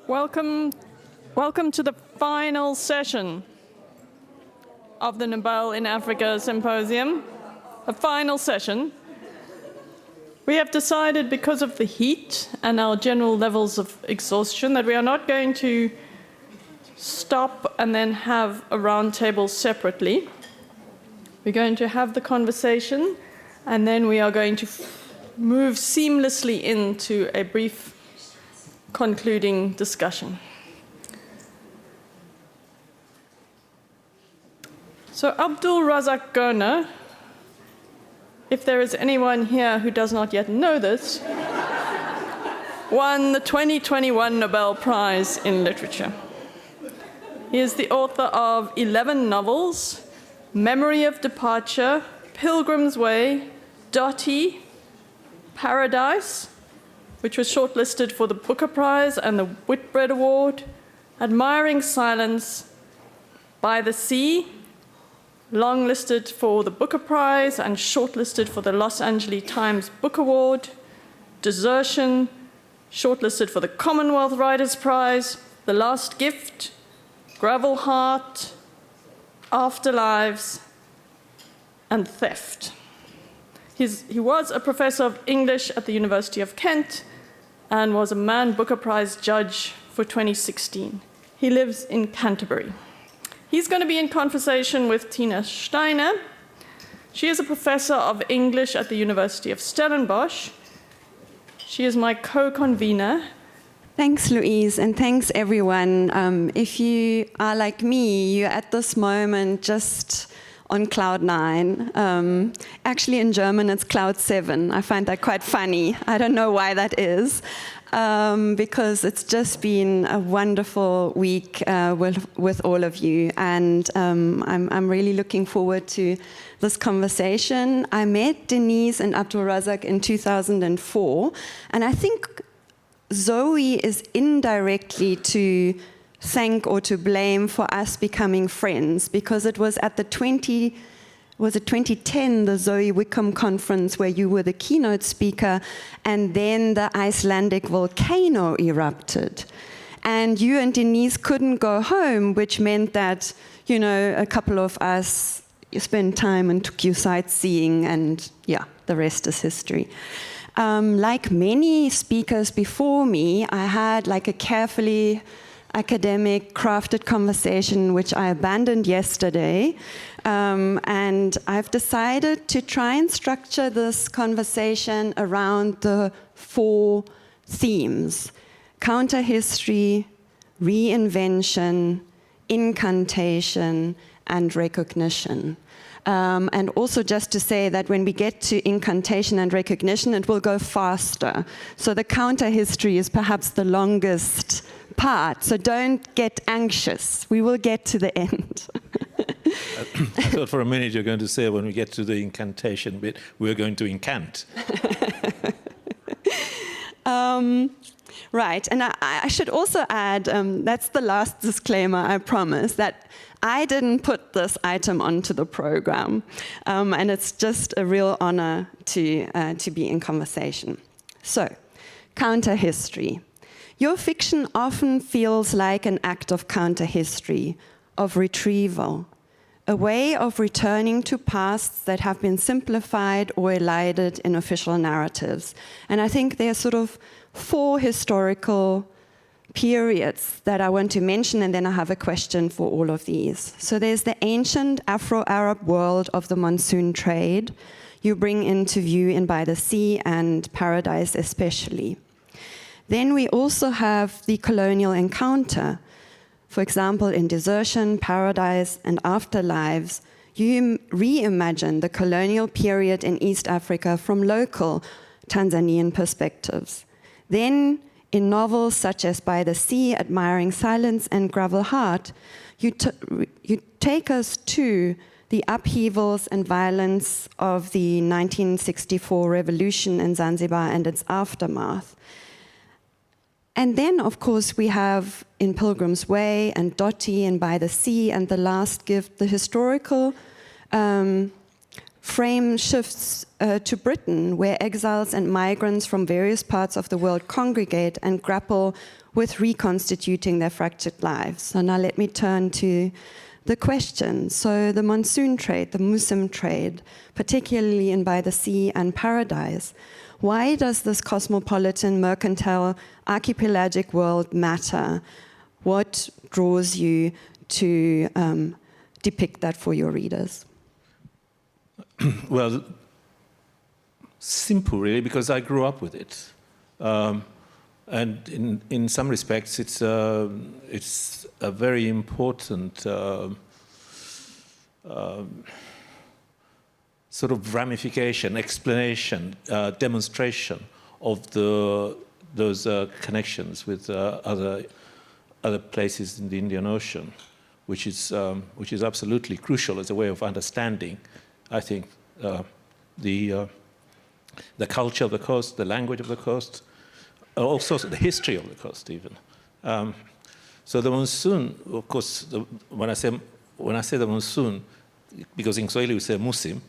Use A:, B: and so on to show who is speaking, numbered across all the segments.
A: Welcome to the final session of the Nobel in Africa Symposium, a final session. We have decided, because of the heat and our general levels of exhaustion, that we are not going to stop and then have a roundtable separately. We're going to have the conversation, and then we are going to move seamlessly into a brief concluding discussion. So Abdulrazak Gurnah, if there is anyone here who does not yet know this, won the 2021 Nobel Prize in Literature. He is the author of 11 novels: Memory of Departure, Pilgrim's Way, Dottie, Paradise, which was shortlisted for the Booker Prize and the Whitbread Award, Admiring Silence, By the Sea, longlisted for the Booker Prize and shortlisted for the Los Angeles Times Book Award, Desertion, shortlisted for the Commonwealth Writers' Prize, The Last Gift, Gravel Heart, Afterlives, and Theft. He was a professor of English at the University of Kent and was a Man Booker Prize judge for 2016. He lives in Canterbury. He's going to be in conversation with Tina Steiner. She is a professor of English at the University of Stellenbosch. She is my co-convener.
B: Thanks, Louise, and thanks, everyone. If you are like me, you're at this moment just on cloud 9. Actually, in German, it's cloud 7. I find that quite funny. I don't know why that is, because it's just been a wonderful week with all of you, and I'm really looking forward to this conversation. I met Denise and Abdulrazak in 2004, and I think Zoe is indirectly to thank or to blame for us becoming friends, because it was at the 2010, the Zoe Wickham conference, where you were the keynote speaker, and then the Icelandic volcano erupted. And you and Denise couldn't go home, which meant that, you know, a couple of us spent time and took you sightseeing, and yeah, the rest is history. Like many speakers before me, I had like a carefully academic, crafted conversation, which I abandoned yesterday. And I've decided to try and structure this conversation around the 4 themes: counterhistory, reinvention, incantation, and recognition. And also just to say that when we get to incantation and recognition, it will go faster. So the counterhistory is perhaps the longest part, so don't get anxious. We will get to the end.
C: I thought for a minute you're going to say, when we get to the incantation bit, we're going to incant.
B: Right, and I should also add, that's the last disclaimer, I promise, that I didn't put this item onto the program, and it's just a real honor to be in conversation. So, counterhistory. Your fiction often feels like an act of counterhistory, of retrieval, a way of returning to pasts that have been simplified or elided in official narratives. And I think there are sort of 4 historical periods that I want to mention, and then I have a question for all of these. So there's the ancient Afro-Arab world of the Monsoon trade you bring into view in By the Sea and Paradise especially. Then we also have the colonial encounter. For example, in Desertion, Paradise, and Afterlives, you reimagine the colonial period in East Africa from local Tanzanian perspectives. Then, in novels such as By the Sea, Admiring Silence, and Gravel Heart, you take us to the upheavals and violence of the 1964 revolution in Zanzibar and its aftermath. And then, of course, we have in Pilgrim's Way and Dottie and By the Sea and The Last Gift, the historical frame shifts to Britain, where exiles and migrants from various parts of the world congregate and grapple with reconstituting their fractured lives. So now let me turn to the question. So the monsoon trade, the Muslim trade, particularly in by the sea and paradise, why does this cosmopolitan, mercantile, archipelagic world matter? What draws you to depict that for your readers?
C: Well, simple really, because I grew up with it. And in some respects, it's a very important sort of ramification, explanation, demonstration of those connections with other places in the Indian Ocean, which is absolutely crucial as a way of understanding, I think, the culture of the coast, the language of the coast, also the history of the coast even. So the monsoon, of course, when I say the monsoon, because in Swahili we say musim,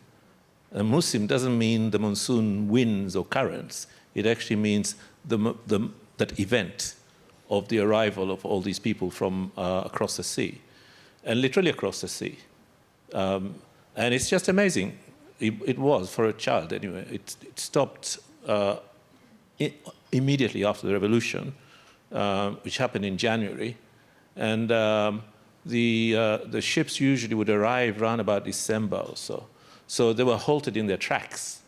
C: and musim doesn't mean the monsoon winds or currents. It actually means that event of the arrival of all these people from across the sea, and literally across the sea. And it's just amazing. It was, for a child anyway. It stopped immediately after the revolution, which happened in January. And the ships usually would arrive around about December or so. So they were halted in their tracks.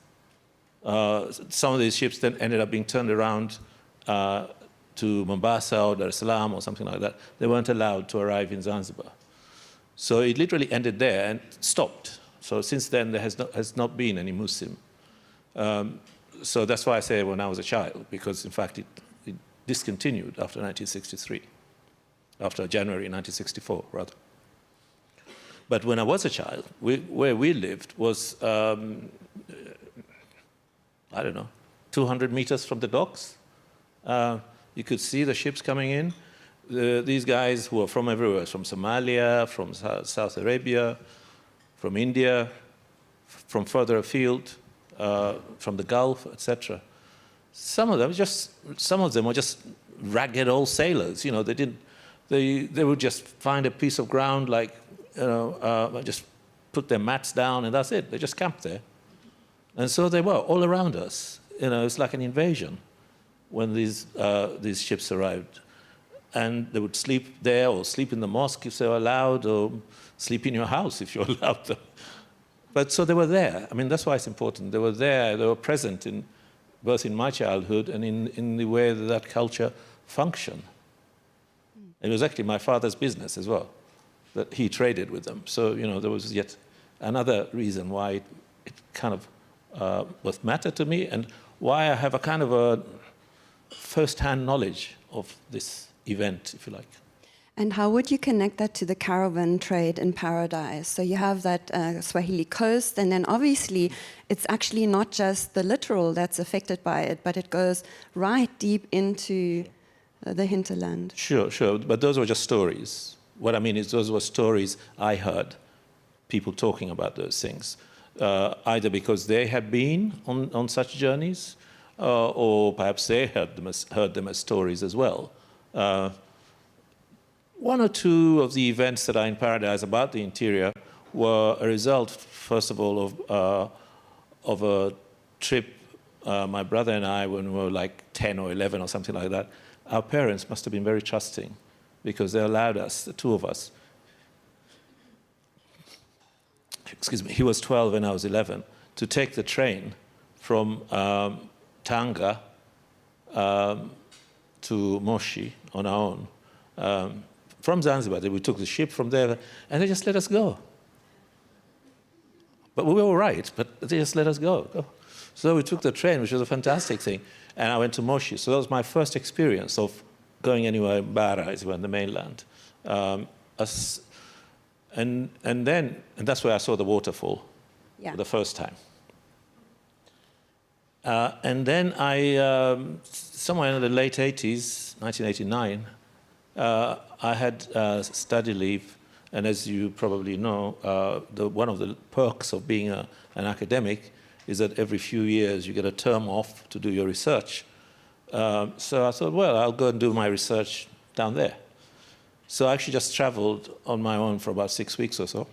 C: Some of these ships then ended up being turned around to Mombasa or Dar es Salaam or something like that. They weren't allowed to arrive in Zanzibar. So it literally ended there and stopped. So since then, there has not been any Muslim. So that's why I say when I was a child, because in fact it discontinued after 1963, after January 1964, rather. But when I was a child, where we lived was, I don't know, 200 meters from the docks. You could see the ships coming in. These guys who are from everywhere, from Somalia, from South Arabia, from India, from further afield, from the Gulf, etc. Some of them were just ragged old sailors. You know, they would just find a piece of ground, like, just put their mats down, and that's it. They just camped there. And so they were all around us. You know, it's like an invasion when these ships arrived. And they would sleep there, or sleep in the mosque if they were allowed, or sleep in your house if you're allowed them. But so they were there. I mean, that's why it's important. They were there, they were present both in my childhood and in the way that culture functioned. It was actually my father's business as well, that he traded with them. So, you know, there was yet another reason why it kind of both mattered to me, and why I have a kind of a first-hand knowledge of this event, if you like.
B: And how would you connect that to the caravan trade in Paradise? So you have that Swahili coast, and then obviously it's actually not just the littoral that's affected by it, but it goes right deep into the hinterland.
C: Sure. But those were just stories. What I mean is those were stories I heard, people talking about those things, either because they had been on such journeys, or perhaps they heard them as stories as well. One or two of the events that are in Paradise about the interior were a result, first of all, of a trip my brother and I, when we were like 10 or 11 or something like that. Our parents must have been very trusting, because they allowed us, the two of us, excuse me, he was 12 and I was 11, to take the train from Tanga to Moshi on our own. From Zanzibar, we took the ship from there, and they just let us go. But we were all right, but they just let us go. So we took the train, which was a fantastic thing, and I went to Moshi. So that was my first experience of going anywhere in Bara, as well, in the mainland. And that's where I saw the waterfall for the first time. And then I, somewhere in the late 80s, 1989, I had study leave And as you probably know, one of the perks of being an academic is that every few years you get a term off to do your research. So I thought, well, I'll go and do my research down there. So I actually just traveled on my own for about 6 weeks or so,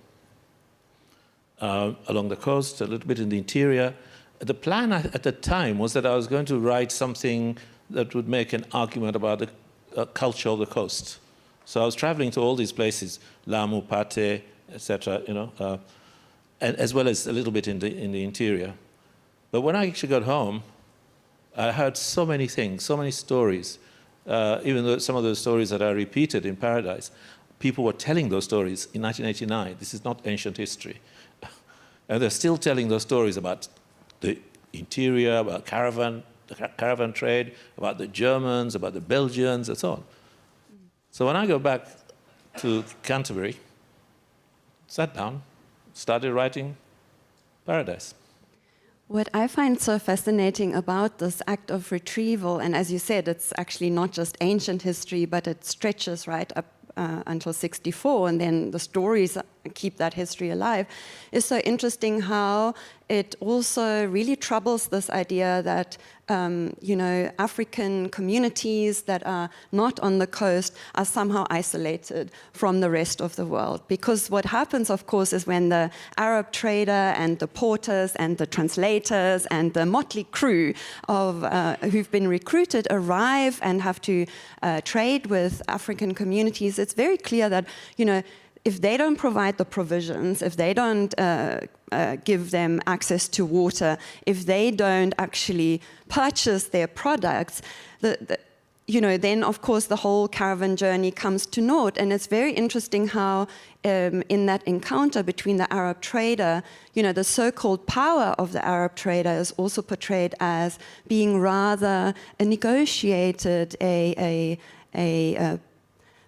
C: along the coast, a little bit in the interior. The plan at the time was that I was going to write something that would make an argument about the culture of the coast. So I was traveling to all these places, Lamu, Pate, etc., and as well as a little bit in the interior. But when I actually got home, I heard so many things, so many stories, even though some of those stories that are repeated in Paradise, people were telling those stories in 1989. This is not ancient history. And they're still telling those stories about the interior, about the caravan trade, about the Germans, about the Belgians, and so on. So when I go back to Canterbury, sat down, started writing Paradise.
B: What I find so fascinating about this act of retrieval, and as you said, it's actually not just ancient history, but it stretches right up until 1964, and then the stories keep that history alive, is so interesting how it also really troubles this idea that African communities that are not on the coast are somehow isolated from the rest of the world. Because what happens, of course, is when the Arab trader and the porters and the translators and the motley crew of who've been recruited arrive and have to trade with African communities, it's very clear that, if they don't provide the provisions, if they don't give them access to water, if they don't actually purchase their products, then of course the whole caravan journey comes to naught. And it's very interesting how in that encounter between the Arab trader, the so-called power of the Arab trader is also portrayed as being rather a negotiated, a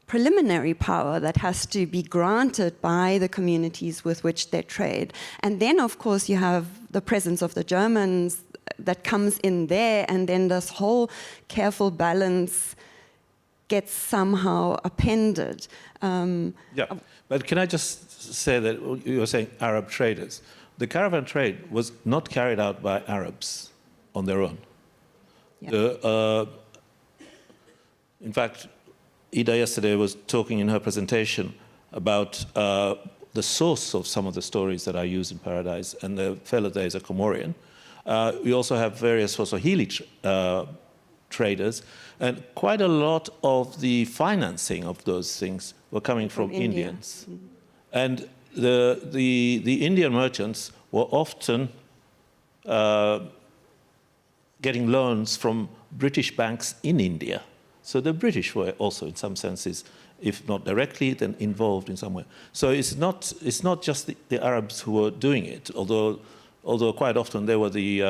B: preliminary power that has to be granted by the communities with which they trade. And then, of course, you have the presence of the Germans that comes in there, and then this whole careful balance gets somehow appended.
C: Yeah, but can I just say that you were saying Arab traders. The caravan trade was not carried out by Arabs on their own. Yeah. In fact, Ida yesterday was talking in her presentation about the source of some of the stories that are used in Paradise, and the fellow there is a Comorian. We also have various Swahili traders, and quite a lot of the financing of those things were coming from Indians. Mm-hmm. And the Indian merchants were often getting loans from British banks in India. So the British were also, in some senses, if not directly, then involved in some way. So it's not just the Arabs who were doing it, although quite often they were the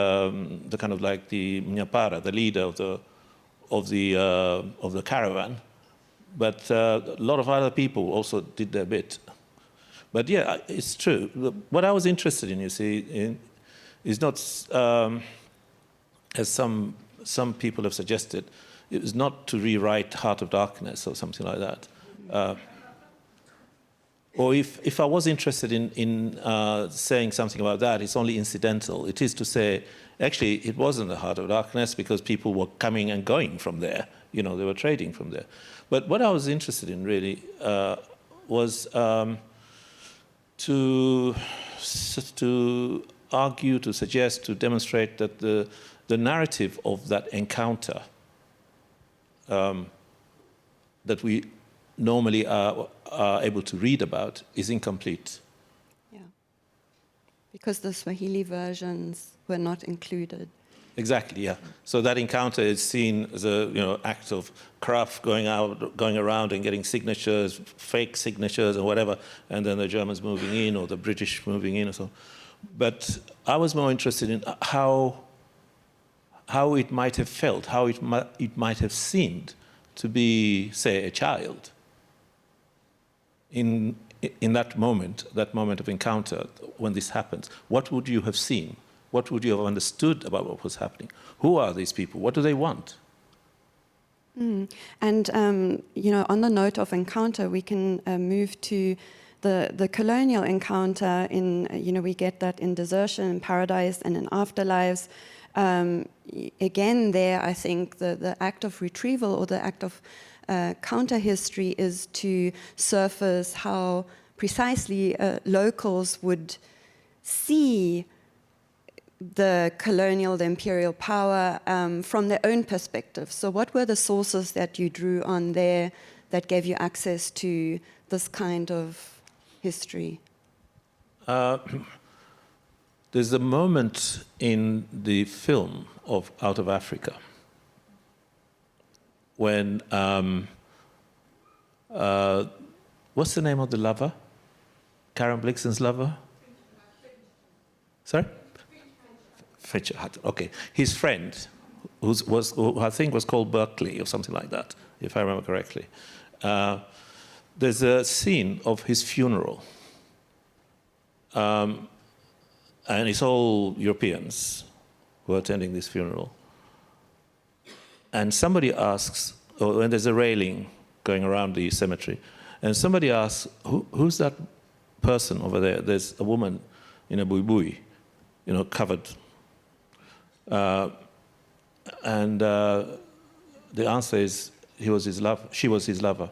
C: kind of like the Mnyapara, the leader of the caravan. But a lot of other people also did their bit. But yeah, it's true. What I was interested in, you see, is not as some people have suggested. It was not to rewrite Heart of Darkness or something like that. Or if I was interested in saying something about that, it's only incidental. It is to say, actually, it wasn't the Heart of Darkness because people were coming and going from there. They were trading from there. But what I was interested in really was to argue, to suggest, to demonstrate that the narrative of that encounter that we normally are able to read about is incomplete.
B: Yeah, because the Swahili versions were not included.
C: Exactly, yeah. So that encounter is seen as a act of craft going around and getting signatures, fake signatures or whatever, and then the Germans moving in or the British moving in or so. But I was more interested in how it might have felt, how it might have seemed to be, say, a child in that moment of encounter when this happens. What would you have seen? What would you have understood about what was happening? Who are these people? What do they want? And
B: on the note of encounter, we can move to the colonial encounter in, we get that in Desertion, in Paradise, and in Afterlives. Again, there, I think the act of retrieval or the act of counterhistory is to surface how precisely locals would see the colonial, the imperial power from their own perspective. So what were the sources that you drew on there that gave you access to this kind of history?
C: There's a moment in the film of Out of Africa when, what's the name of the lover? Karen Blixen's lover? Sorry? Fincher. Okay. His friend, who I think was called Berkeley or something like that, if I remember correctly. There's a scene of his funeral. And it's all Europeans who are attending this funeral. And somebody asks, when there's a railing going around the cemetery, and somebody asks, who's that person over there? There's a woman in a buibui, covered. And the answer is, she was his lover.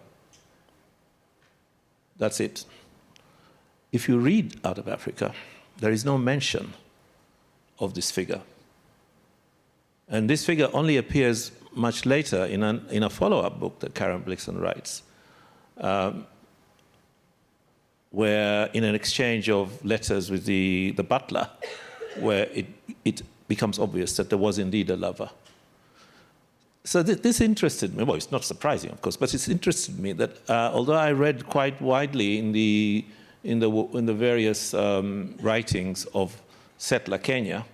C: That's it. If you read Out of Africa, there is no mention of this figure. And this figure only appears much later in a follow-up book that Karen Blixen writes, where in an exchange of letters with the butler, where it becomes obvious that there was indeed a lover. So this interested me. Well, it's not surprising, of course, but it's interested me that although I read quite widely in the various writings of settler Kenya,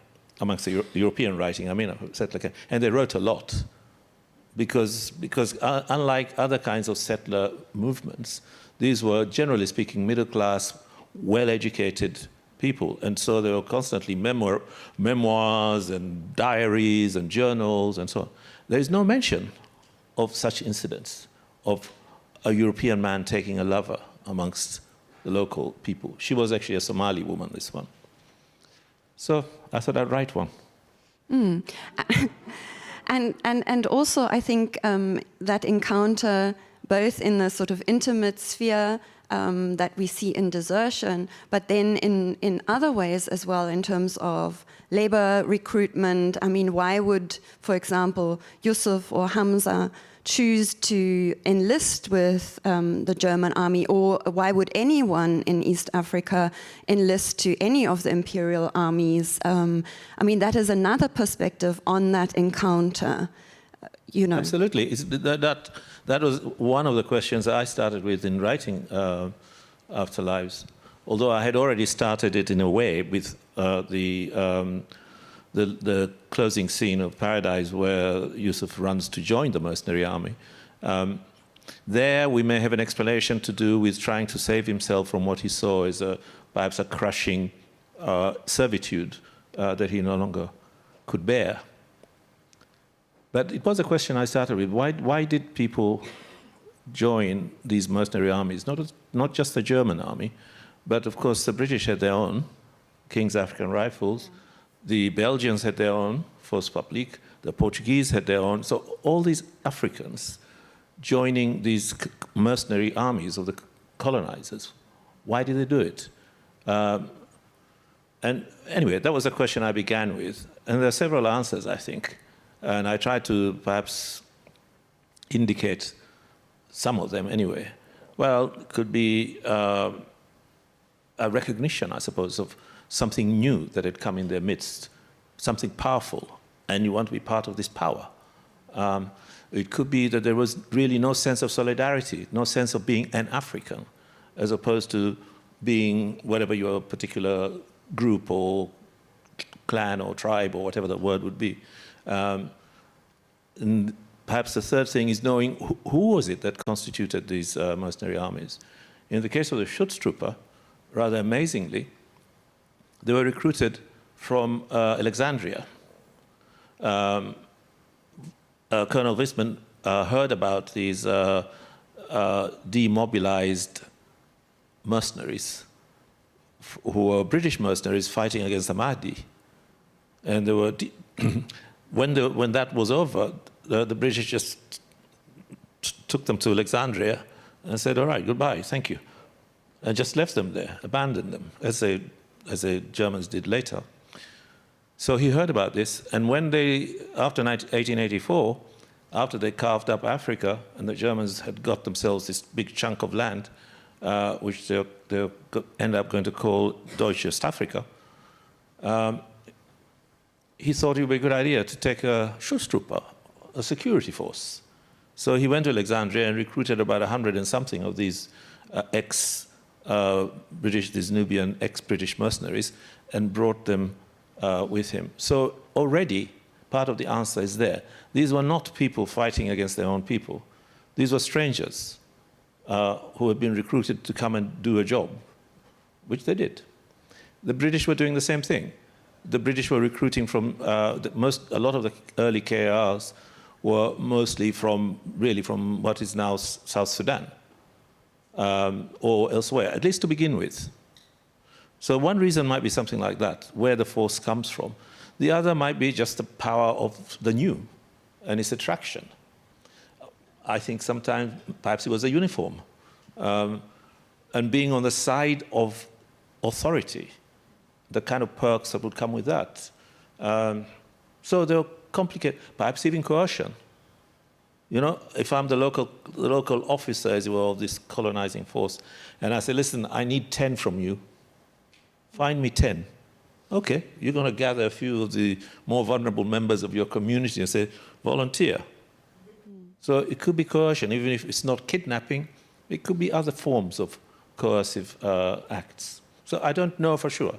C: amongst the European writing, settler Kenya, and they wrote a lot, because unlike other kinds of settler movements, these were, generally speaking, middle-class, well-educated people, and so there were constantly memoirs and diaries and journals and so on. There is no mention of such incidents, of a European man taking a lover amongst the local people. She was actually a Somali woman, this one. So I thought I'd write one.
B: Mm. And also, I think that encounter, both in the sort of intimate sphere that we see in Desertion, but then in other ways as well, in terms of labor recruitment. Why would, for example, Yusuf or Hamza choose to enlist with the German army, or why would anyone in East Africa enlist to any of the imperial armies? That is another perspective on that encounter.
C: Absolutely. That was one of the questions I started with in writing Afterlives, although I had already started it in a way with the closing scene of Paradise, where Yusuf runs to join the mercenary army. There we may have an explanation to do with trying to save himself from what he saw as perhaps a crushing servitude that he no longer could bear. But it was a question I started with. Why did people join these mercenary armies? Not just the German army, but of course the British had their own, King's African Rifles. The Belgians had their own, Force Publique. The Portuguese had their own. So all these Africans joining these mercenary armies of the colonizers, why did they do it? And anyway, that was a question I began with. And there are several answers, I think. And I tried to perhaps indicate some of them anyway. Well, it could be a recognition, I suppose, of something new that had come in their midst, something powerful, and you want to be part of this power. It could be that there was really no sense of solidarity, no sense of being an African, as opposed to being whatever your particular group or clan or tribe or whatever the word would be. And perhaps the third thing is knowing who was it that constituted these mercenary armies. In the case of the Schutztruppe, rather amazingly, they were recruited from Alexandria. Colonel Wisman heard about these demobilized mercenaries who were British mercenaries fighting against the Mahdi. And they were when that was over, the British just took them to Alexandria and said, all right, goodbye, thank you. And just left them there, abandoned them, as the Germans did later. So he heard about this, and when they, after 1884, after they carved up Africa, and the Germans had got themselves this big chunk of land, which they'll end up going to call Deutsche Ostafrika, he thought it would be a good idea to take a Schutztruppe, a security force. So he went to Alexandria and recruited about 100 and something of these ex-British, these Nubian ex-British mercenaries, and brought them with him. So already, part of the answer is there. These were not people fighting against their own people. These were strangers who had been recruited to come and do a job, which they did. The British were doing the same thing. The British were recruiting from, a lot of the early KRs were mostly from what is now South Sudan or elsewhere, at least to begin with. So one reason might be something like that, where the force comes from. The other might be just the power of the new and its attraction. I think sometimes perhaps it was a uniform and being on the side of authority, the kind of perks that would come with that. So they're complicated, perhaps even coercion. You know, if I'm the local officer, as it were, of this colonizing force, and I say, listen, I need 10 from you. Find me 10. Okay, you're going to gather a few of the more vulnerable members of your community and say, volunteer. So it could be coercion, even if it's not kidnapping, it could be other forms of coercive acts. So I don't know for sure,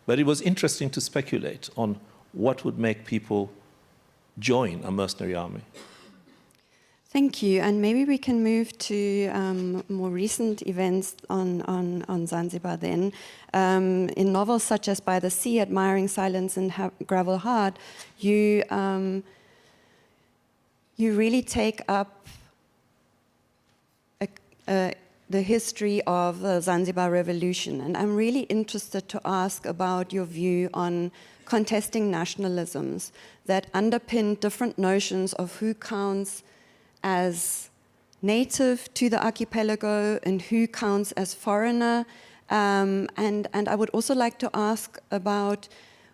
C: but it was interesting to speculate on what would make people join a mercenary army.
B: Thank you, and maybe we can move to more recent events on Zanzibar then. In novels such as By the Sea, Admiring Silence and Gravel Heart, you really take up the history of the Zanzibar Revolution, and I'm really interested to ask about your view on contesting nationalisms that underpin different notions of who counts as native to the archipelago and who counts as foreigner. And I would also like to ask about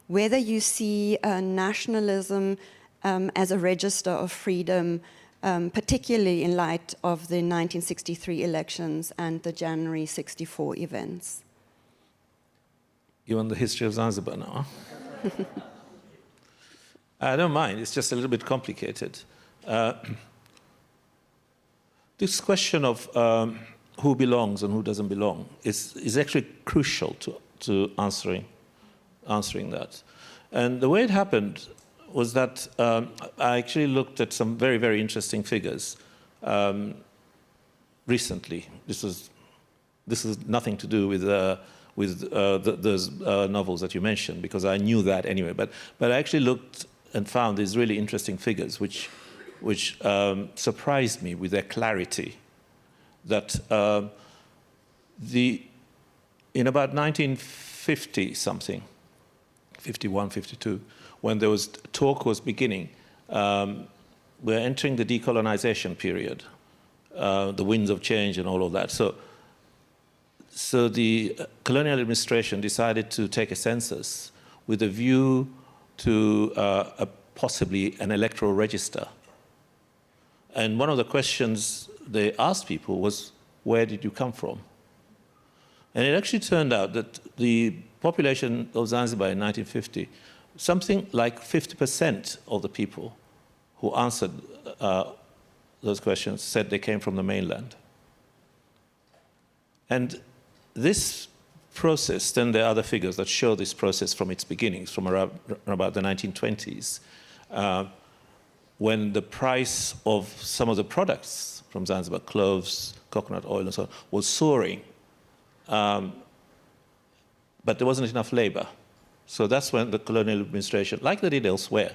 B: whether you see nationalism as a register of freedom, particularly in light of the 1963 elections and the January 64 events.
C: You want the history of Zanzibar now? I don't mind, it's just a little bit complicated. This question of who belongs and who doesn't belong is actually crucial to answering that. And the way it happened was that I actually looked at some very, very interesting figures recently. This is nothing to do with those novels that you mentioned, because I knew that anyway. But I actually looked and found these really interesting figures, which surprised me with their clarity. That in about 1950 something, 51, 52, when there was talk was beginning, we're entering the decolonization period, the winds of change and all of that. So the colonial administration decided to take a census with a view to possibly an electoral register. And one of the questions they asked people was, where did you come from? And it actually turned out that the population of Zanzibar in 1950, something like 50% of the people who answered those questions said they came from the mainland. And this process, then there are other figures that show this process from its beginnings, from around about the 1920s, when the price of some of the products from Zanzibar, cloves, coconut oil and so on, was soaring. But there wasn't enough labor. So that's when the colonial administration, like they did elsewhere,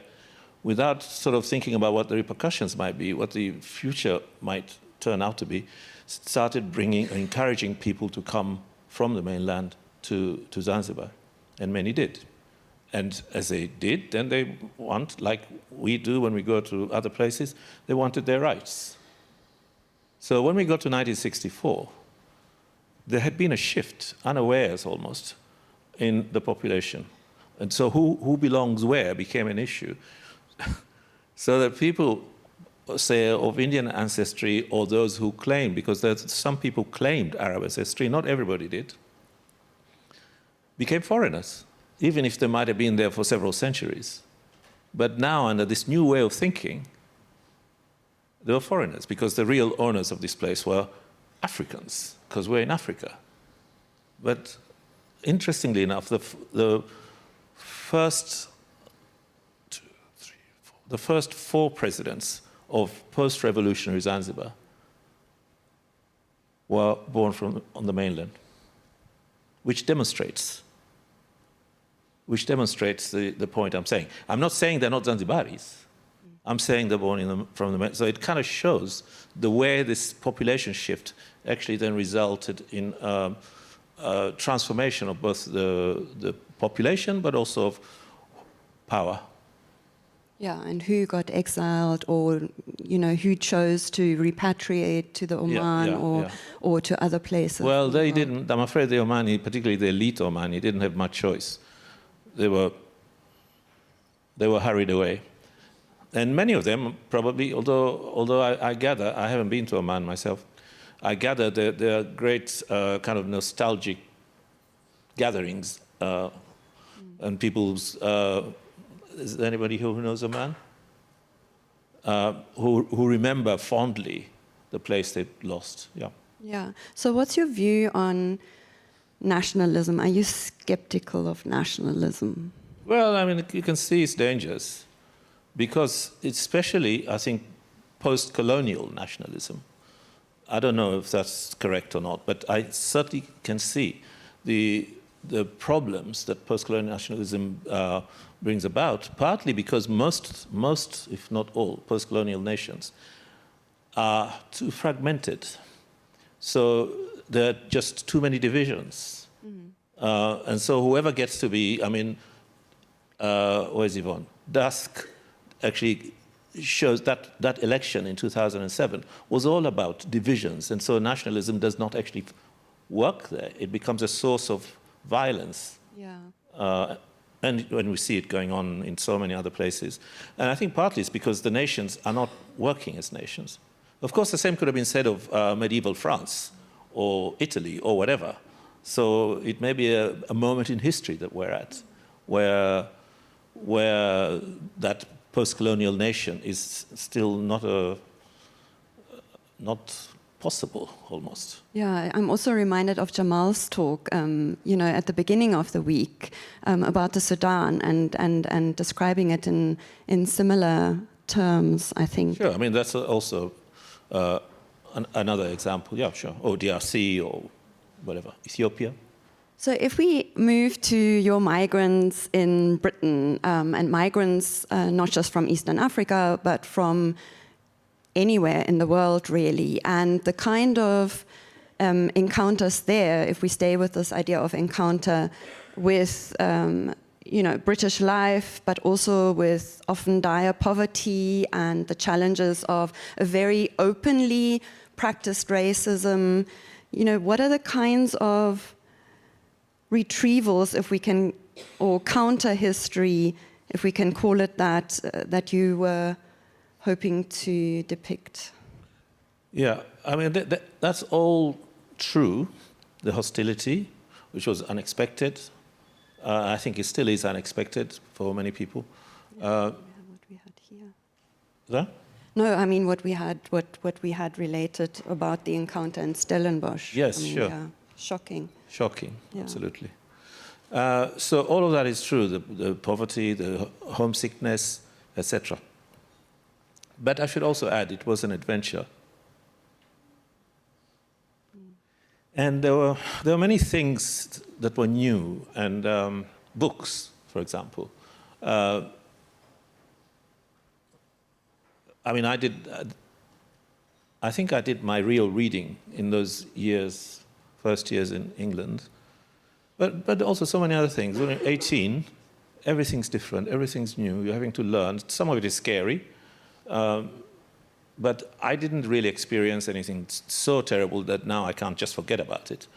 C: without sort of thinking about what the repercussions might be, what the future might turn out to be, started encouraging people to come from the mainland to Zanzibar, and many did. And as they did, then they want, like we do when we go to other places, they wanted their rights. So when we got to 1964, there had been a shift, unawares almost, in the population. And so who belongs where became an issue. So that people, say, of Indian ancestry, or those who claim, because some people claimed Arab ancestry, not everybody did, became foreigners, even if they might have been there for several centuries. But now, under this new way of thinking, they were foreigners, because the real owners of this place were Africans, because we're in Africa. But interestingly enough, the first 4 presidents of post-revolutionary Zanzibar were born on the mainland, which demonstrates the point I'm saying. I'm not saying they're not Zanzibaris. I'm saying they're born from the mainland. So it kind of shows the way this population shift actually then resulted in transformation of both the population, but also of power.
B: Yeah, and who got exiled, or who chose to repatriate to the Oman or to other places.
C: Well, they didn't. I'm afraid the Omani, particularly the elite Omani, didn't have much choice. They were hurried away, and many of them probably. Although I gather, I haven't been to Oman myself, I gather there are great kind of nostalgic gatherings and people's. Is there anybody who knows Oman? Who remember fondly the place they lost? Yeah.
B: Yeah. So, what's your view on nationalism? Are you skeptical of nationalism?
C: Well, I mean, you can see its dangers, because especially, I think, post-colonial nationalism. I don't know if that's correct or not, but I certainly can see the problems that post-colonial nationalism brings about, partly because most, if not all, post-colonial nations are too fragmented. So there are just too many divisions. Mm-hmm. And so whoever gets to be, I mean, where's Yvonne? Dusk actually shows that election in 2007 was all about divisions. And so nationalism does not actually work there. It becomes a source of violence. Yeah. And when we see it going on in so many other places. And I think partly it's because the nations are not working as nations. Of course, the same could have been said of medieval France or Italy or whatever. So it may be a moment in history that we're at, where that post-colonial nation is still not possible, almost.
B: Yeah, I'm also reminded of Jamal's talk, at the beginning of the week about the Sudan and describing it in similar terms, I think.
C: Sure, I mean, that's also another example. Yeah, sure. Or DRC or whatever, Ethiopia.
B: So if we move to your migrants in Britain, and migrants not just from Eastern Africa, but from anywhere in the world, really, and the kind of encounters there, if we stay with this idea of encounter with, British life, but also with often dire poverty and the challenges of a very openly practiced racism, what are the kinds of retrievals, if we can, or counter history, if we can call it that, that you were hoping to depict?
C: Yeah, I mean, that's all true, the hostility, which was unexpected. I think it still is unexpected for many people.
B: What we had here.
C: That?
B: No, I mean what we had related about the encounter in Stellenbosch.
C: Yes, sure.
B: Yeah, shocking.
C: Shocking, yeah. Absolutely. So all of that is true, the poverty, the homesickness, etc. But I should also add, it was an adventure. And there were many things that were new, and books, for example. I mean, I think I did my real reading in those years first years in England. But also so many other things. When you're 18, everything's different, everything's new, you're having to learn. Some of it is scary, but I didn't really experience anything so terrible that now I can't just forget about it.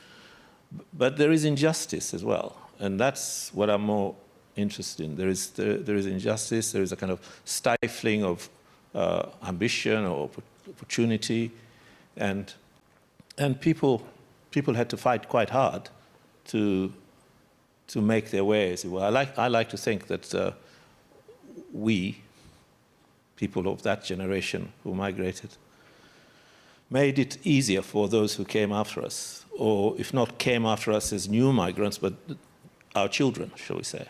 C: But there is injustice as well, and that's what I'm more interested in. There is injustice, there is a kind of stifling of ambition or opportunity, and people had to fight quite hard to make their way, as it were. I like to think that we, people of that generation who migrated, made it easier for those who came after us, or if not came after us as new migrants, but our children, shall we say.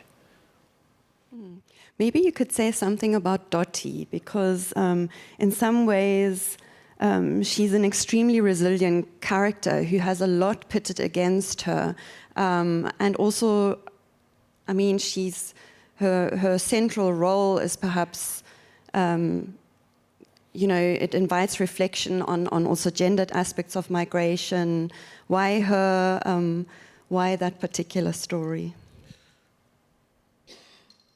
B: Maybe you could say something about Dottie, because in some ways she's an extremely resilient character who has a lot pitted against her. And also, I mean, her central role is perhaps, you know, it invites reflection on also gendered aspects of migration. Why her? Why that particular story?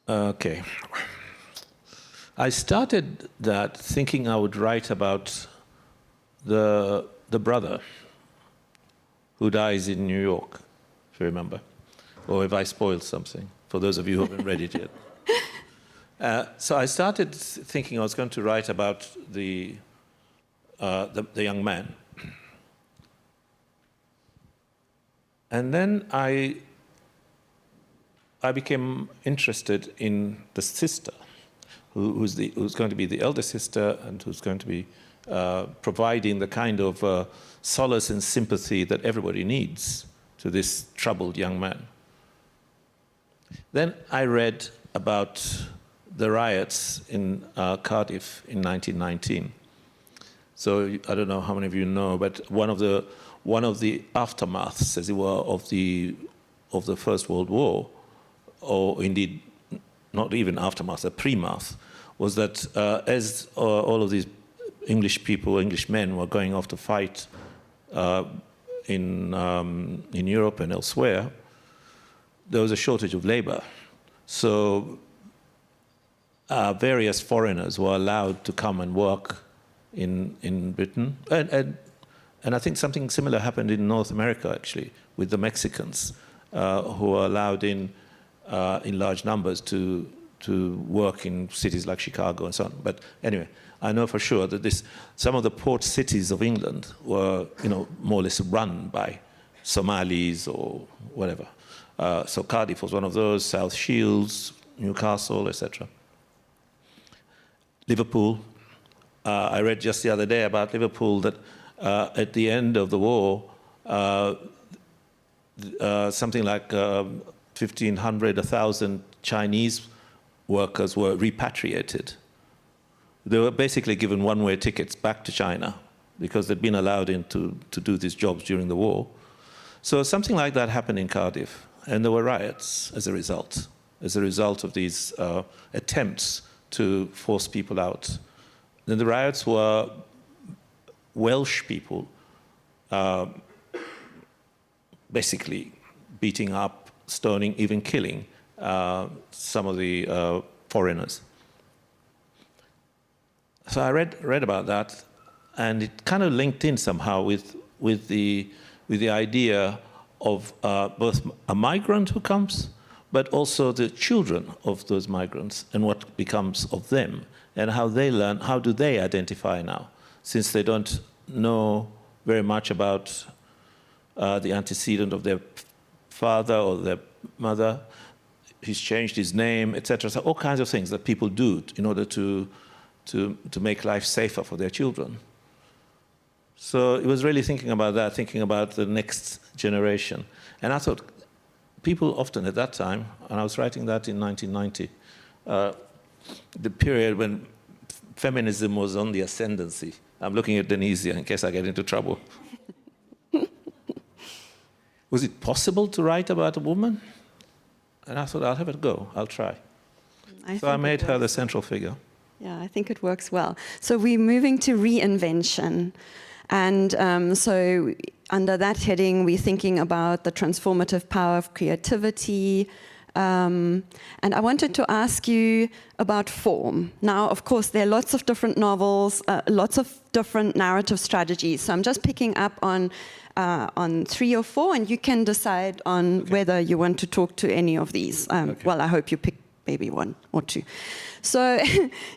C: Okay. I started that thinking I would write about the brother who dies in New York, if you remember, or if I spoiled something, for those of you who haven't read it yet. So I started thinking I was going to write about the young man. And then I became interested in the sister, who's going to be the elder sister and who's going to be providing the kind of solace and sympathy that everybody needs to this troubled young man. Then I read about the riots in Cardiff in 1919. So I don't know how many of you know, but one of the aftermaths, as it were, of the First World War, or indeed not even aftermath, a premath, was that as all of these English people, English men, were going off to fight in Europe and elsewhere, there was a shortage of labor. So various foreigners were allowed to come and work in Britain. And I think something similar happened in North America, actually, with the Mexicans, who were allowed in large numbers to work in cities like Chicago and so on. But anyway, I know for sure that some of the port cities of England were, more or less run by Somalis or whatever. So Cardiff was one of those, South Shields, Newcastle, etc. Liverpool. I read just the other day about Liverpool that at the end of the war, something like 1,500, 1,000 Chinese workers were repatriated. They were basically given one-way tickets back to China because they'd been allowed in to do these jobs during the war. So something like that happened in Cardiff, and there were riots as a result of these attempts to force people out. And the riots were Welsh people basically beating up, stoning, even killing some of the foreigners. So I read about that, and it kind of linked in somehow with the idea of both a migrant who comes, but also the children of those migrants and what becomes of them, and how they learn, how do they identify now, since they don't know very much about the antecedent of their father or their mother. He's changed his name, etc. So all kinds of things that people do in order to make life safer for their children. So it was really thinking about that, thinking about the next generation. And I thought, people often at that time, and I was writing that in 1990, the period when feminism was on the ascendancy. I'm looking at Denise in case I get into trouble. Was it possible to write about a woman? And I thought, I'll have a go, I'll try. So I made her the central figure.
B: Yeah, I think it works well. So we're moving to Reinvention. And so under that heading, we're thinking about the transformative power of creativity. And I wanted to ask you about form. Now, of course, there are lots of different novels, lots of different narrative strategies. So I'm just picking up on 3 or 4, and you can decide on whether you want to talk to any of these. Well, I hope you pick maybe 1 or 2. So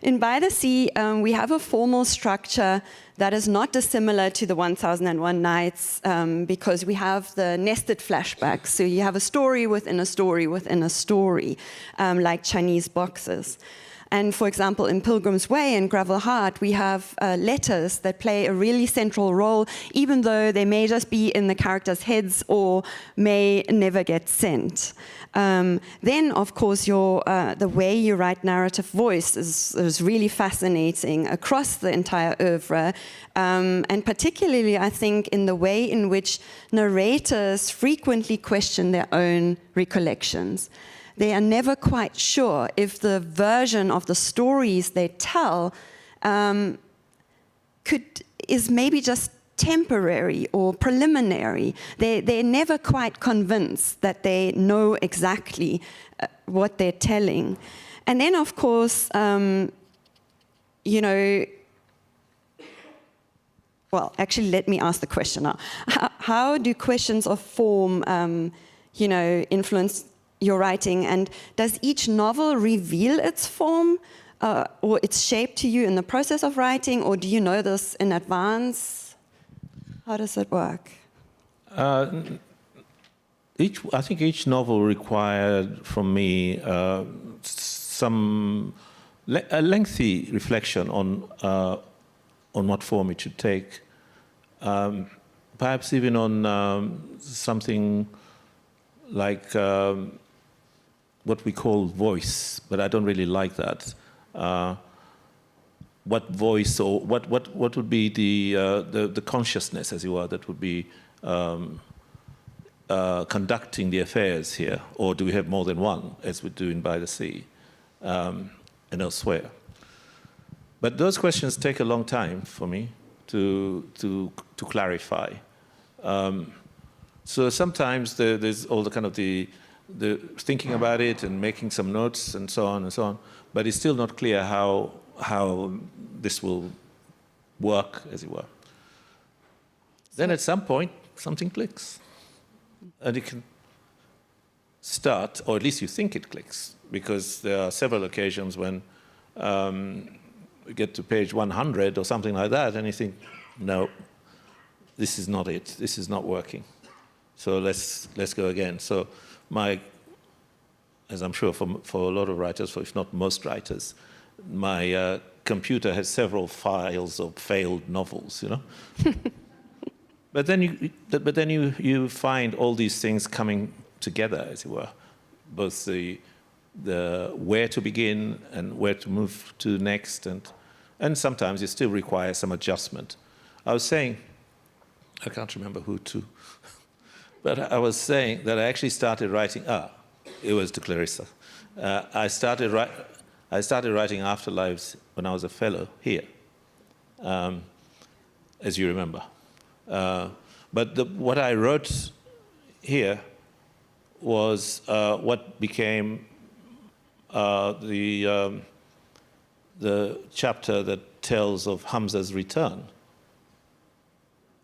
B: in By the Sea, we have a formal structure that is not dissimilar to the 1001 Nights, because we have the nested flashbacks. So you have a story within a story within a story, like Chinese boxes. And for example, in Pilgrim's Way and Gravel Heart, we have letters that play a really central role, even though they may just be in the characters' heads or may never get sent. Then, of course, the way you write narrative voice is really fascinating across the entire oeuvre, and particularly, I think, in the way in which narrators frequently question their own recollections. They are never quite sure if the version of the stories they tell is maybe just temporary or preliminary. They're never quite convinced that they know exactly what they're telling. And then, of course, you know, well, actually, let me ask the question now. How do questions of form, you know, influence your writing, and does each novel reveal its form or its shape to you in the process of writing, or do you know this in advance? How does it work?
C: I think each novel required from me a lengthy reflection on what form it should take, perhaps even on something like what we call voice, but I don't really like that. What voice, or what would be the consciousness, as it were, that would be conducting the affairs here, or do we have more than one, as we do in By the Sea and elsewhere? But those questions take a long time for me to clarify. So sometimes there's all the kind of the thinking about it and making some notes and so on, but it's still not clear how this will work, as it were. Then at some point, something clicks. And it can start, or at least you think it clicks, because there are several occasions when you get to page 100 or something like that, and you think, no, this is not it. This is not working. So let's go again. So as I'm sure for a lot of writers, if not most writers, my computer has several files of failed novels, you know. But then you find all these things coming together, as it were, both the where to begin and where to move to next, and sometimes it still requires some adjustment. I was saying, I can't remember who to, but I was saying that I actually started writing. It was to Clarissa. I started writing Afterlives when I was a fellow here, as you remember. But what I wrote here was what became the chapter that tells of Hamza's return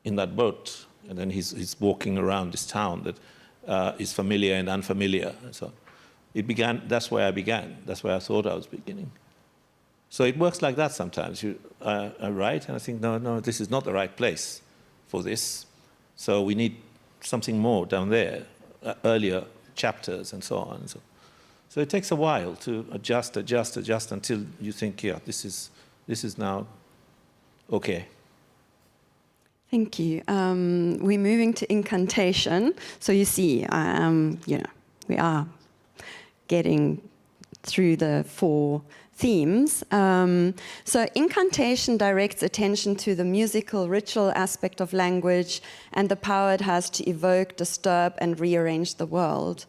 C: in that boat, and then he's walking around this town that is familiar and unfamiliar, and so on. That's where I began. That's where I thought I was beginning. So it works like that sometimes. I write and I think, no, this is not the right place for this. So we need something more down there, earlier chapters and so on. So it takes a while to adjust until you think, yeah, this is now okay.
B: Thank you. We're moving to Incantation. So you see, we are getting through the 4 themes. So Incantation directs attention to the musical ritual aspect of language and the power it has to evoke, disturb, and rearrange the world.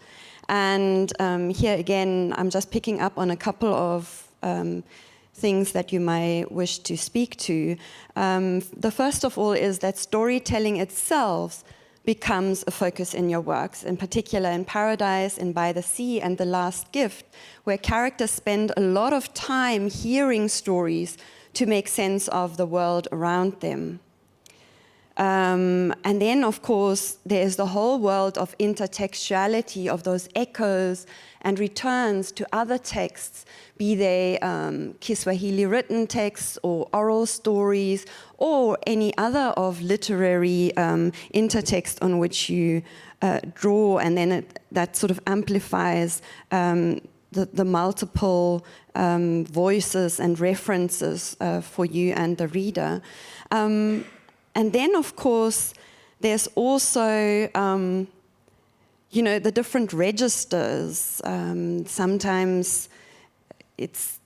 B: And here again, I'm just picking up on a couple of things that you might wish to speak to. The first of all is that storytelling itself becomes a focus in your works, in particular in Paradise, in By the Sea, and The Last Gift, where characters spend a lot of time hearing stories to make sense of the world around them. And then, of course, there's the whole world of intertextuality, of those echoes and returns to other texts, be they Kiswahili written texts or oral stories or any other of literary intertext on which you draw, and then that sort of amplifies the multiple voices and references for you and the reader. And then, of course, there's also, the different registers. Sometimes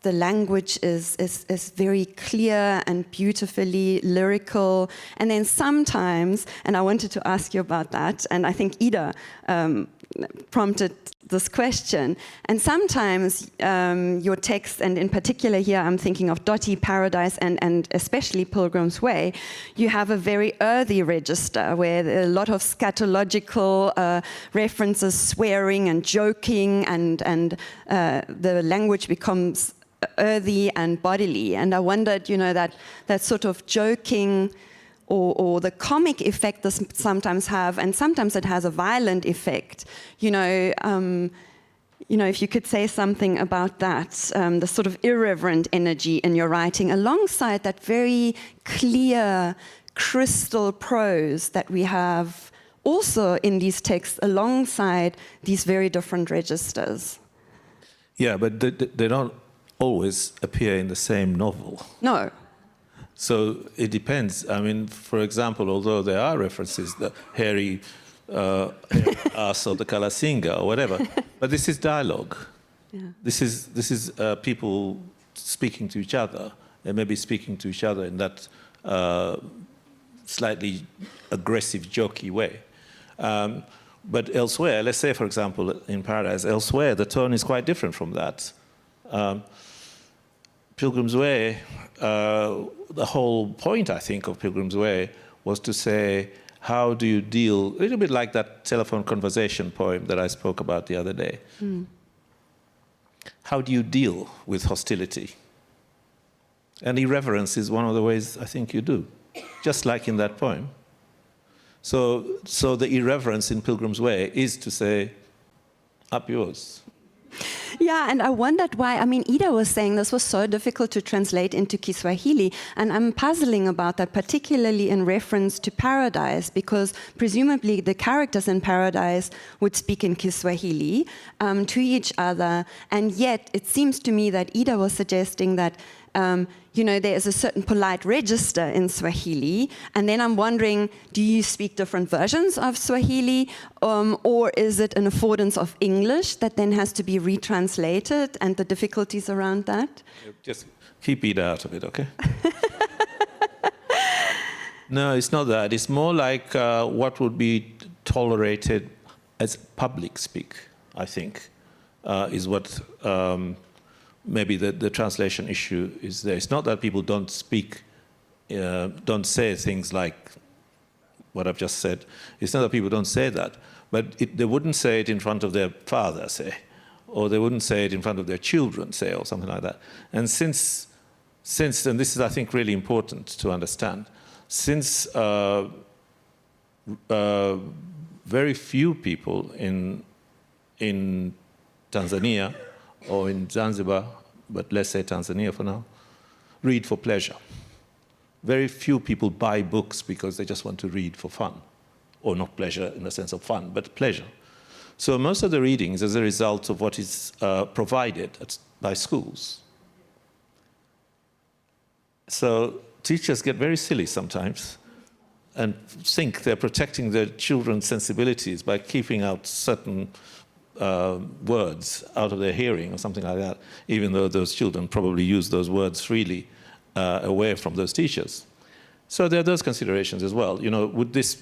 B: the language is very clear and beautifully lyrical. And then sometimes, and I wanted to ask you about that, and I think Ida prompted this question. And sometimes your text, and in particular here I'm thinking of Dottie, Paradise, and especially Pilgrim's Way, you have a very earthy register where there are a lot of scatological references, swearing and joking, and the language becomes earthy and bodily. And I wondered, that sort of joking or the comic effect this sometimes have, and sometimes it has a violent effect. If you could say something about that, the sort of irreverent energy in your writing, alongside that very clear, crystal prose that we have also in these texts, alongside these very different registers.
C: Yeah, but they don't always appear in the same novel.
B: No.
C: So it depends. I mean, for example, although there are references, the hairy ass or the Kalasinga or whatever, but this is dialogue. Yeah. This is people speaking to each other, and maybe speaking to each other in that slightly aggressive, jokey way. But elsewhere, let's say, for example, in Paradise, elsewhere, the tone is quite different from that. Pilgrim's Way, the whole point, I think, of Pilgrim's Way was to say, how do you deal, a little bit like that telephone conversation poem that I spoke about the other day. Mm. How do you deal with hostility? And irreverence is one of the ways I think you do, just like in that poem. So the irreverence in Pilgrim's Way is to say, up yours.
B: Yeah, and I wondered why. I mean, Ida was saying this was so difficult to translate into Kiswahili, and I'm puzzling about that, particularly in reference to Paradise, because presumably the characters in Paradise would speak in Kiswahili to each other, and yet it seems to me that Ida was suggesting that there is a certain polite register in Swahili, and then I'm wondering, do you speak different versions of Swahili, or is it an affordance of English that then has to be retranslated, and the difficulties around that?
C: Just keep Ida out of it, okay? No, it's not that. It's more like what would be tolerated as public speak, I think, is what... maybe the translation issue is there. It's not that people don't speak, don't say things like what I've just said. It's not that people don't say that, but they wouldn't say it in front of their father, say, or they wouldn't say it in front of their children, say, or something like that. And since and this is, I think, really important to understand, since very few people in Tanzania or in Zanzibar, but let's say Tanzania for now, read for pleasure. Very few people buy books because they just want to read for fun, or not pleasure in the sense of fun, but pleasure. So most of the readings is a result of what is provided by schools. So teachers get very silly sometimes and think they're protecting their children's sensibilities by keeping out certain words out of their hearing or something like that, even though those children probably use those words freely away from those teachers. So there are those considerations as well. Would this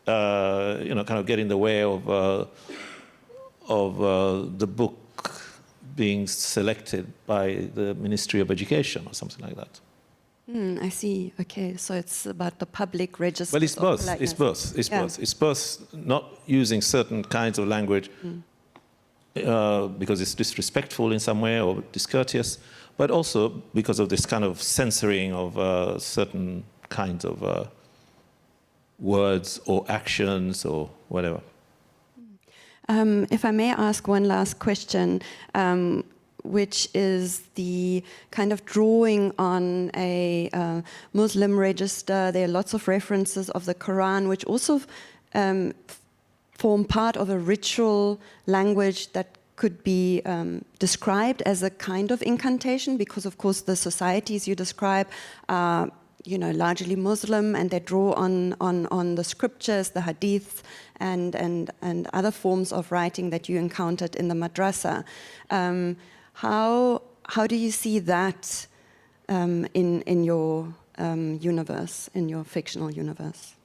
C: kind of get in the way of the book being selected by the Ministry of Education or something like that.
B: I see. Okay, so it's about the public register.
C: Well, it's both. It's both. It's both. It's both not using certain kinds of language because it's disrespectful in some way or discourteous, but also because of this kind of censoring of certain kinds of words or actions or whatever.
B: If I may ask one last question, which is the kind of drawing on a Muslim register. There are lots of references of the Quran, which also form part of a ritual language that could be described as a kind of incantation, because of course the societies you describe are, you know, largely Muslim, and they draw on the scriptures, the hadiths, and other forms of writing that you encountered in the madrasa. How do you see that in your universe, in your fictional universe?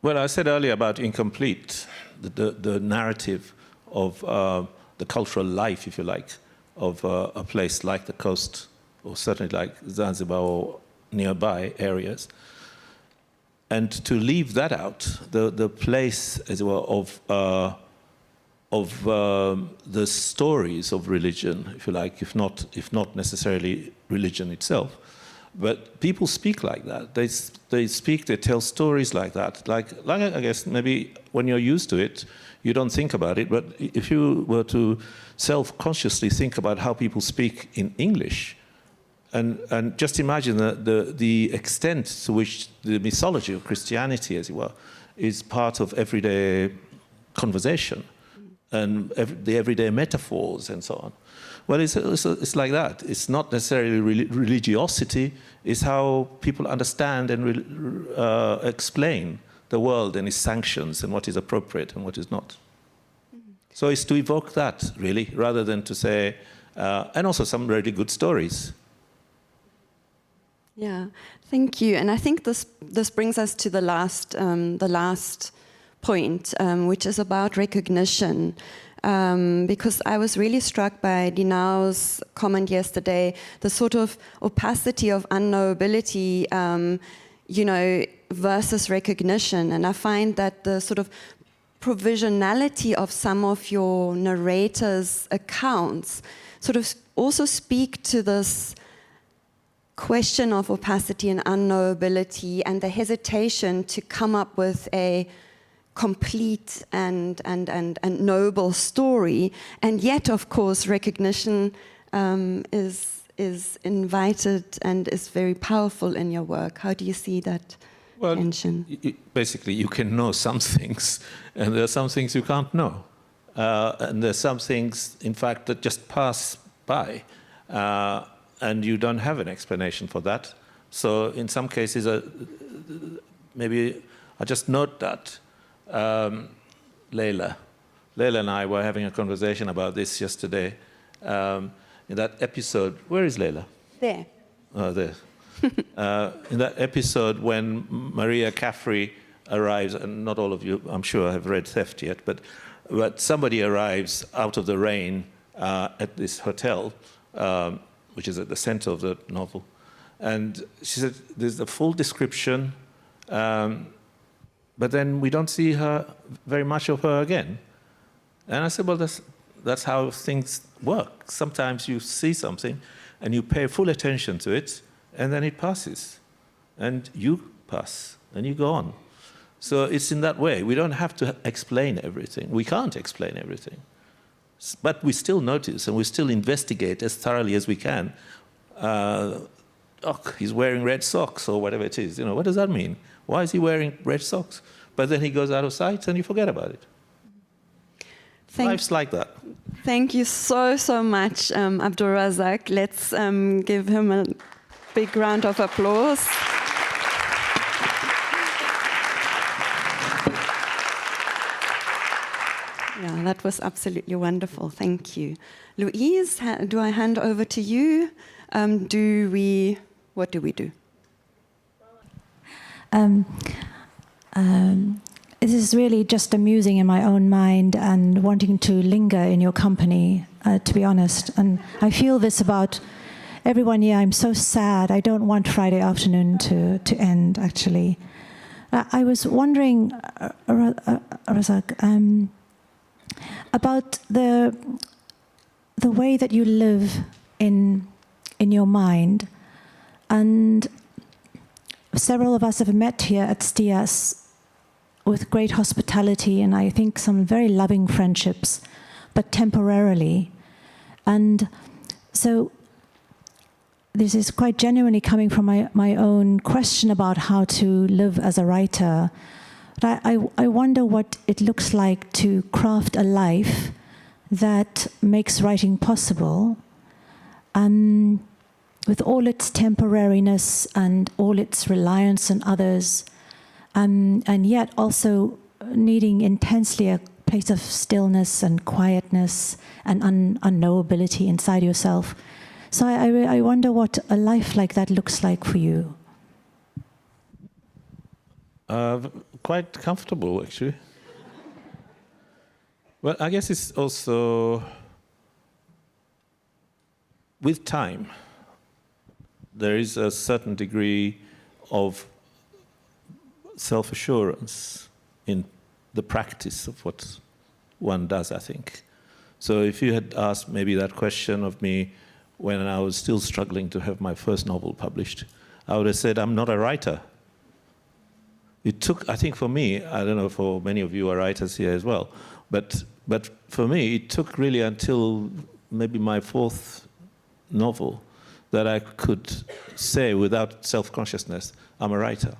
C: Well, I said earlier about incomplete, the narrative of the cultural life, if you like, of a place like the coast, or certainly like Zanzibar or nearby areas. And to leave that out, the place, as well, of the stories of religion, if you like, if not necessarily religion itself, but people speak like that. They tell stories like that. Like I guess maybe when you're used to it, you don't think about it. But if you were to self-consciously think about how people speak in English, and just imagine the extent to which the mythology of Christianity, as it were, is part of everyday conversation and the everyday metaphors and so on. Well, it's like that. It's not necessarily religiosity. It's how people understand and explain the world and its sanctions and what is appropriate and what is not. So it's to evoke that, really, rather than to say, and also some really good stories.
B: Yeah, thank you. And I think this brings us to the last point, which is about recognition. Because I was really struck by Dinau's comment yesterday, the sort of opacity of unknowability, you know, versus recognition. And I find that the sort of provisionality of some of your narrators' accounts sort of also speak to this question of opacity and unknowability and the hesitation to come up with a complete and noble story, and yet, of course, recognition is invited and is very powerful in your work. How do you see that tension?
C: Basically, you can know some things, and there are some things you can't know, and there are some things, in fact, that just pass by, and you don't have an explanation for that. So, in some cases, maybe I just note that. Leila and I were having a conversation about this yesterday. In that episode, where is Leila?
B: There.
C: Oh, there. In that episode when Maria Caffrey arrives, and not all of you, I'm sure, have read Theft yet, but somebody arrives out of the rain at this hotel, which is at the center of the novel. And she said, there's a full description, but then we don't see very much of her again. And I said, well, that's how things work. Sometimes you see something and you pay full attention to it, and then it passes. And you pass, and you go on. So it's in that way. We don't have to explain everything. We can't explain everything. But we still notice, and we still investigate as thoroughly as we can. He's wearing red socks, or whatever it is. You know, what does that mean? Why is he wearing red socks? But then he goes out of sight and you forget about it. Life's like that.
B: Thank you so much, Abdulrazak. Let's give him a big round of applause. Yeah, that was absolutely wonderful. Thank you. Louise, do I hand over to you? What do we do?
D: It is really just amusing in my own mind and wanting to linger in your company to be honest. And I feel this about every 1 year. I'm so sad. I don't want Friday afternoon to end, actually. I was wondering, Razak, about the way that you live in your mind. And several of us have met here at STIAS with great hospitality and I think some very loving friendships, but temporarily. And so this is quite genuinely coming from my own question about how to live as a writer. But I wonder what it looks like to craft a life that makes writing possible, with all its temporariness and all its reliance on others, and yet also needing intensely a place of stillness and quietness and unknowability inside yourself. So I wonder what a life like that looks like for you.
C: Quite comfortable, actually. Well, I guess it's also with time. There is a certain degree of self-assurance in the practice of what one does, I think. So if you had asked maybe that question of me when I was still struggling to have my first novel published, I would have said, I'm not a writer. It took, I think for me, I don't know, for many of you are writers here as well, but for me, it took really until maybe my fourth novel that I could say without self-consciousness, I'm a writer.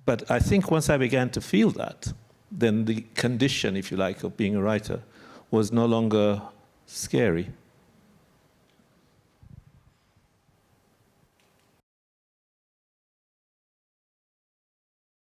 C: But I think once I began to feel that, then the condition, if you like, of being a writer was no longer scary.